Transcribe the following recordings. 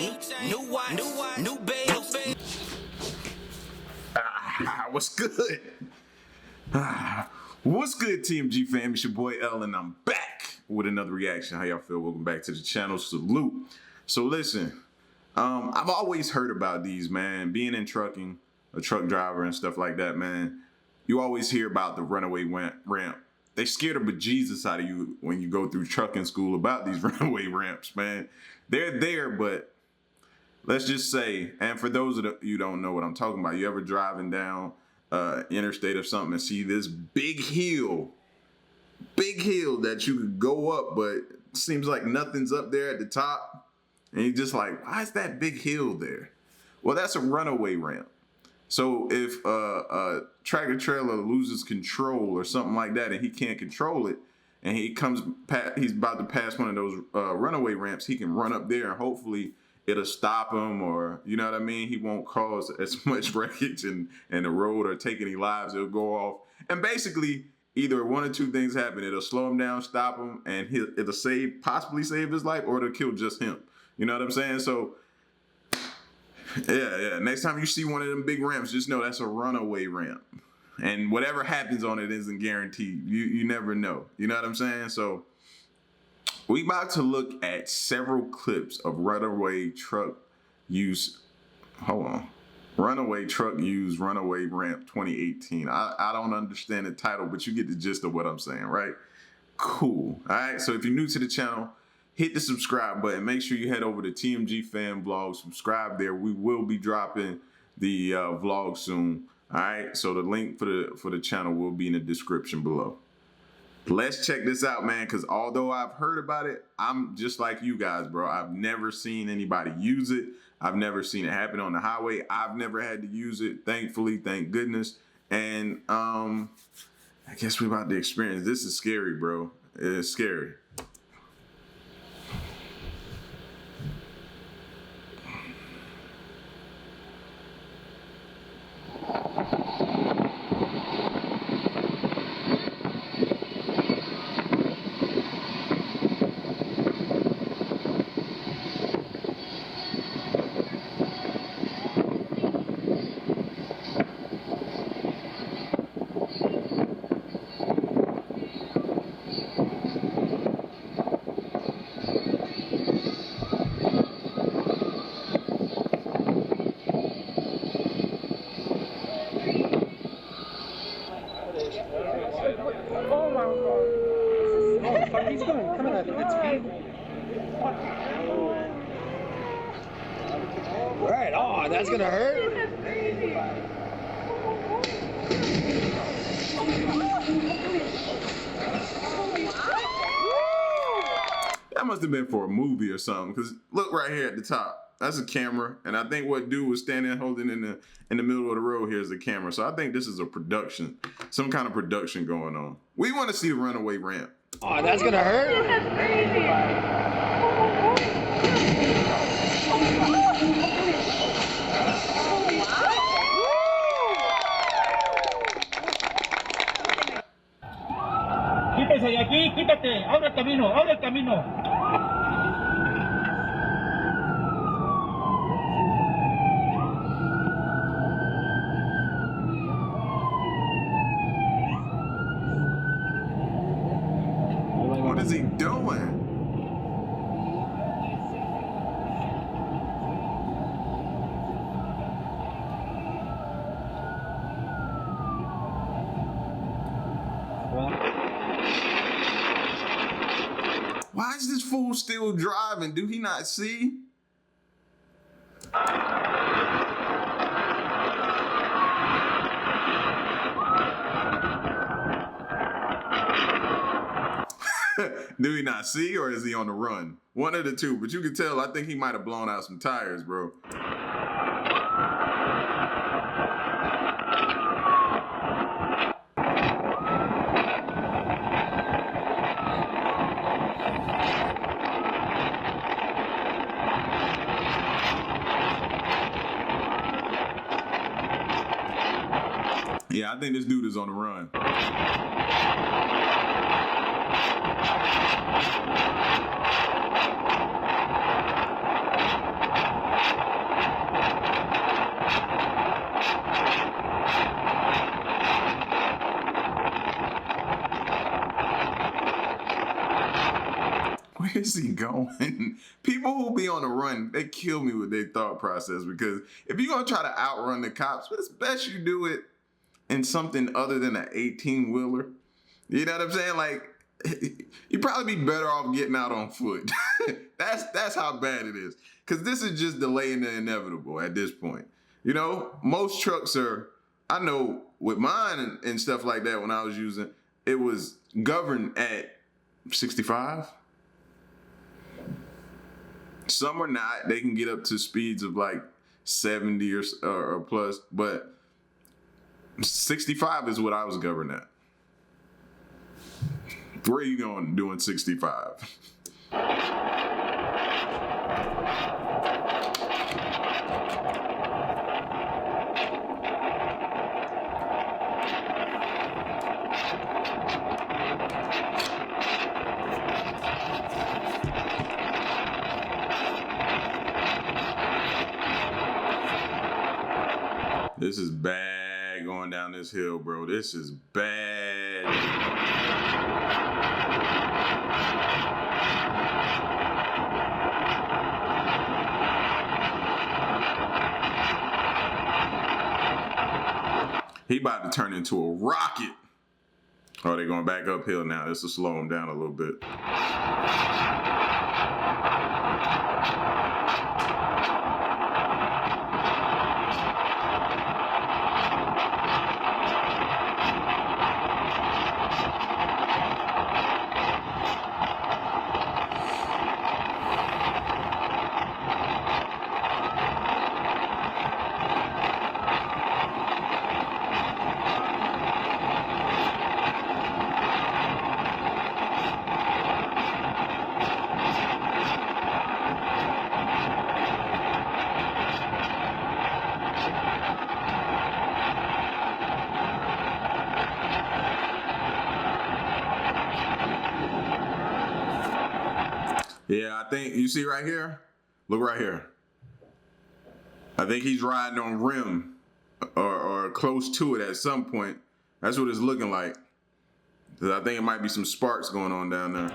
new watch, new bells. What's good? What's good, TMG fam? It's your boy L, and I'm back with another reaction. How y'all feel? Welcome back to the channel. Salute. So listen, I've always heard about these, man. Being in trucking, a truck driver and stuff like that, man. You always hear about the runaway ramp. They scare the bejesus out of you when you go through trucking school about these runaway ramps, man. They're there, but let's just say, and for those of you don't know what I'm talking about, you ever driving down interstate or something and see this big hill that you could go up, but it seems like nothing's up there at the top, and you're just like, why is that big hill there? Well, that's a runaway ramp. So if a tractor trailer loses control or something like that, and he can't control it, and he's about to pass one of those runaway ramps, he can run up there and hopefully it'll stop him, or you know what I mean? He won't cause as much wreckage in the road or take any lives. It'll go off. And basically, either one or two things happen. It'll slow him down, stop him, and it'll possibly save his life, or it'll kill just him. You know what I'm saying? So, yeah. Next time you see one of them big ramps, just know that's a runaway ramp. And whatever happens on it isn't guaranteed. You never know. You know what I'm saying? So, we about to look at several clips of runaway truck use. Hold on. Runaway truck use runaway ramp 2018. I don't understand the title, but you get the gist of what I'm saying, right? Cool. All right. So if you're new to the channel, hit the subscribe button. Make sure you head over to TMG Fan Vlog. Subscribe there. We will be dropping the vlog soon. All right. So the link for the channel will be in the description below. Let's check this out, man, because although I've heard about it, I'm just like you guys, bro. I've never seen anybody use it. I've never seen it happen on the highway. I've never had to use it, thankfully, thank goodness. And I guess we're about to experience. This is scary, bro. It's scary. Oh my god. Oh, fuck, he's coming at its speed. Right on, that's gonna hurt. That must have been for a movie or something, because look right here at the top. That's a camera, and I think what dude was standing holding in the middle of the road here is the camera. So I think this is a production, some kind of production going on. We want to see the runaway ramp. Oh, that's gonna hurt. That's crazy. Quítese de aquí, quítate, abre el camino, abre el camino. What is he doing? Why is this fool still driving? Do he not see? Do he not see, or is he on the run? One of the two, but you can tell, I think he might have blown out some tires, bro. Yeah, I think this dude is on the run. is he going? People who be on the run, they kill me with their thought process, because if you're gonna try to outrun the cops, it's best you do it in something other than an 18-wheeler. You know what I'm saying? Like, you'd probably be better off getting out on foot. That's how bad it is. Because this is just delaying the inevitable at this point. You know, most trucks are, I know with mine and stuff like that, when I was using, it was governed at 65. Some are not. They can get up to speeds of like 70 or plus, but 65 is what I was governed at. Where are you going doing 65? This is bad going down this hill, bro. This is bad. He about to turn into a rocket. Oh, they're going back uphill now. This will slow him down a little bit. Yeah, I think, you see right here? Look right here. I think he's riding on rim or close to it at some point. That's what it's looking like. 'Cause I think it might be some sparks going on down there.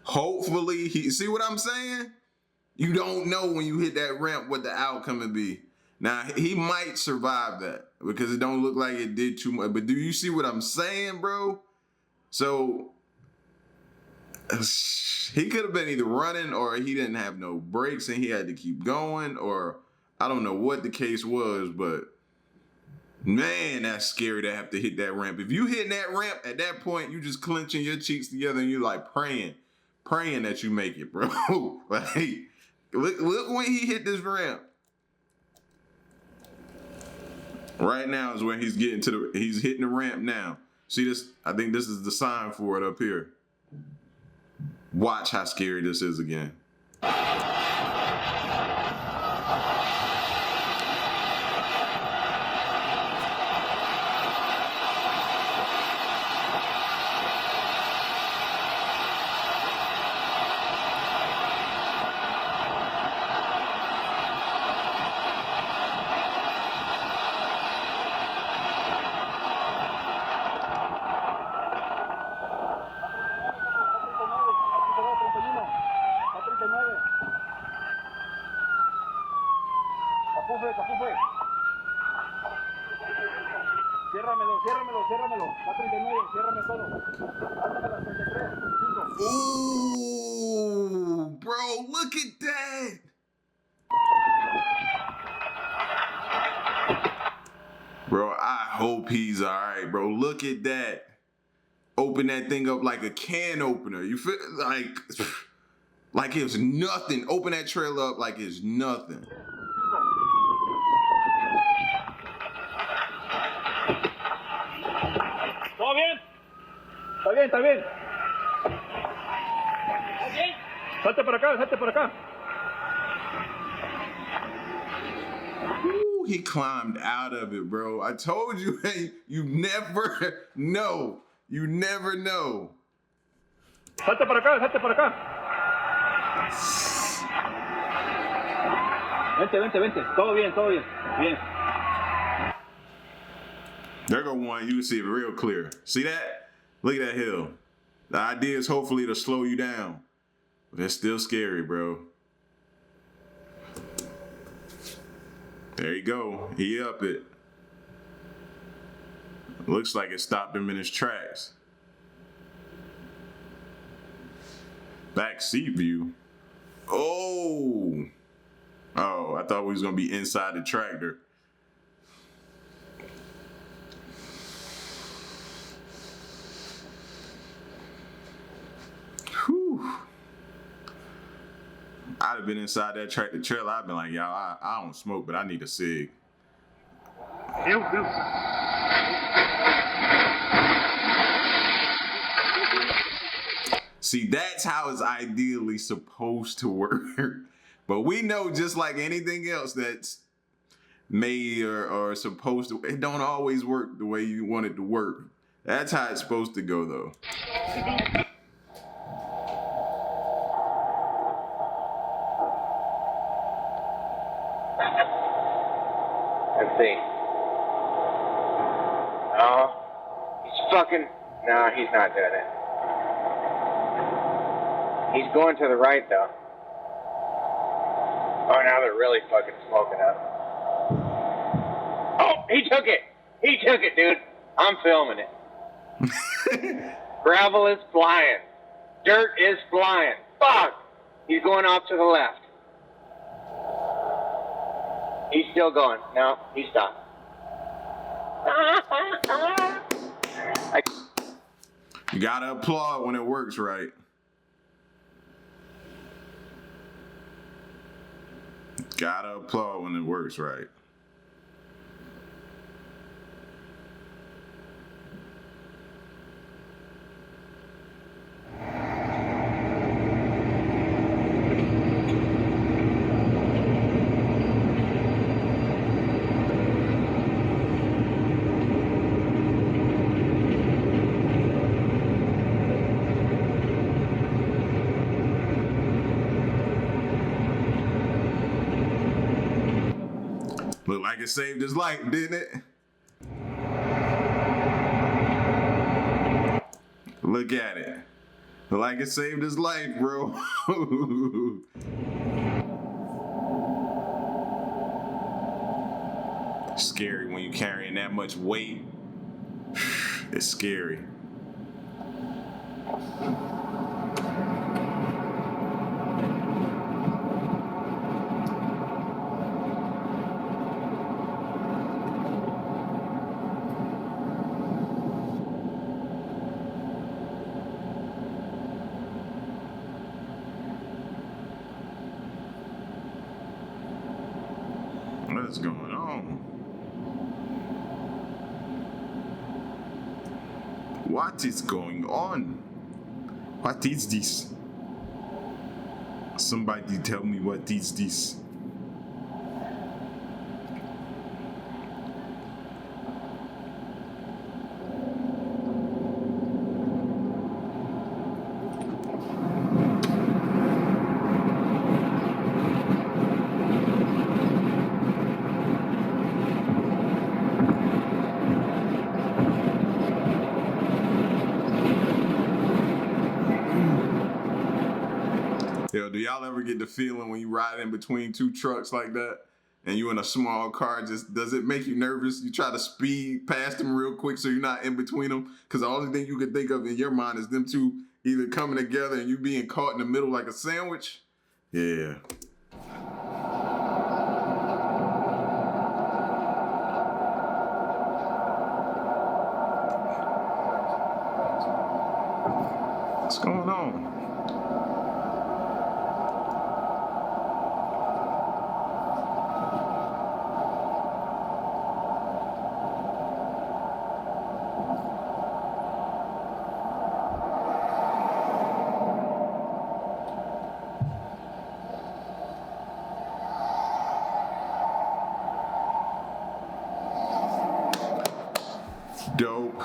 Hopefully, see what I'm saying? You don't know when you hit that ramp what the outcome would be. Now, he might survive that because it don't look like it did too much. But do you see what I'm saying, bro? So, he could have been either running or he didn't have no brakes and he had to keep going, or I don't know what the case was, but man, that's scary to have to hit that ramp. If you hit that ramp, at that point, you just clenching your cheeks together and you're like praying that you make it, bro. Like, look when he hit this ramp. Right now is when he's getting to he's hitting the ramp now. See this? I think this is the sign for it up here. Watch how scary this is again. Ciérramelo. Va 39, ciérrame todo. Ándame las 33, 5. Ooh, bro, look at that. Bro, I hope he's all right, bro. Look at that. Open that thing up like a can opener. You feel like it's nothing. Open that trailer up like it's nothing. ¿Todo bien? Está bien, está bien. ¿Está bien? Salte para acá, salte para acá. Ooh, he climbed out of it, bro. I told you, hey, you never know. You never know. Salte para acá, salte para acá. Vente, vente, vente. Todo bien, todo bien. Bien. There go one. You can see it real clear. See that? Look at that hill. The idea is hopefully to slow you down. But that's still scary, bro. There you go. He up it. Looks like it stopped him in his tracks. Back seat view. Oh. Oh, I thought we was going to be inside the tractor. Whew. I'd have been inside that tractor trailer. I'd been like, y'all, I don't smoke, but I need a cig. See, that's how it's ideally supposed to work. But we know, just like anything else that's made or supposed to, it don't always work the way you want it to work. That's how it's supposed to go, though. Let's see. No. He's fucking... No, he's not doing it. He's going to the right, though. Oh, now they're really fucking smoking up. Oh, he took it! He took it, dude. I'm filming it. Gravel is flying. Dirt is flying. Fuck! He's going off to the left. He's still going. No, he stopped. You gotta applaud when it works right. Gotta applaud when it works right. Looked like it saved his life, didn't it? Look at it. Looked like it saved his life, bro. Scary when you're carrying that much weight. It's scary. What is going on? What is going on? What is this? Somebody tell me what is this? Yo, do y'all ever get the feeling when you ride in between two trucks like that and you in a small car, just does it make you nervous? You try to speed past them real quick so you're not in between them? Because the only thing you can think of in your mind is them two either coming together and you being caught in the middle like a sandwich. Yeah. What's going on? Dope.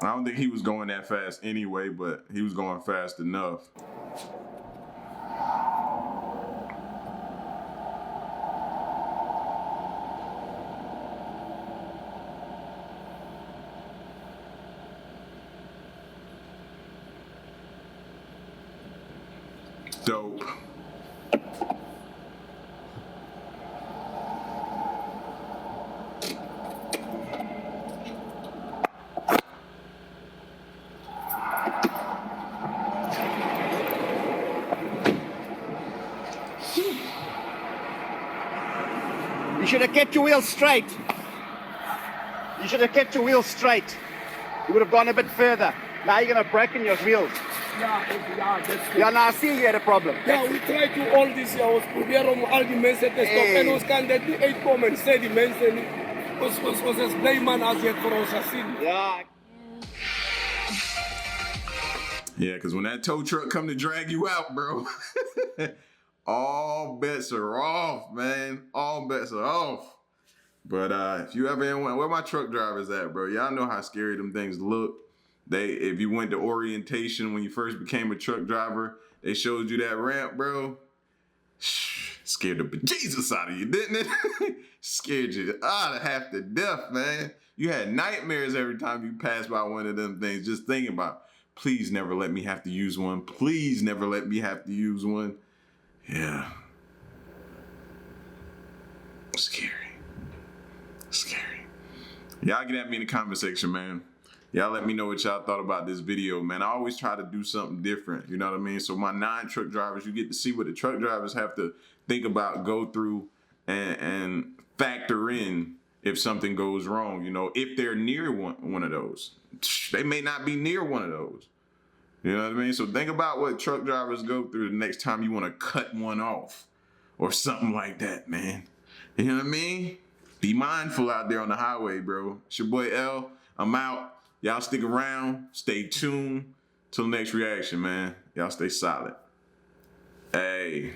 I don't think he was going that fast anyway, but he was going fast enough. Dope. You should have kept your wheels straight. You should have kept your wheels straight. You would have gone a bit further. Now you're going to break in your wheels. Ja, now I see you had a problem. Ja, we try to all this jaar, ons probeer om al die mense te stop en ons kan dit nie uitkom en sê die mense nie. Ons is bly man as jy het vir ons gesien. Ja. Yeah, because when that tow truck come to drag you out, bro, all bets are off, man. All bets are off. But if you ever in one, where my truck drivers at, bro? Y'all know how scary them things look. If you went to orientation when you first became a truck driver, they showed you that ramp, bro. Scared the bejesus out of you, didn't it? Scared you out of half to death, man. You had nightmares every time you passed by one of them things, just thinking about, please never let me have to use one. Please never let me have to use one. Yeah. Scary. Scary. Y'all get at me in the comment section, man. Y'all let me know what y'all thought about this video, man. I always try to do something different, you know what I mean? So my 9 truck drivers, you get to see what the truck drivers have to think about, go through, and factor in if something goes wrong, you know, if they're near one of those. They may not be near one of those. You know what I mean? So think about what truck drivers go through the next time you want to cut one off or something like that, man. You know what I mean? Be mindful out there on the highway, bro. It's your boy L. I'm out. Y'all stick around. Stay tuned. Till the next reaction, man. Y'all stay solid. Hey.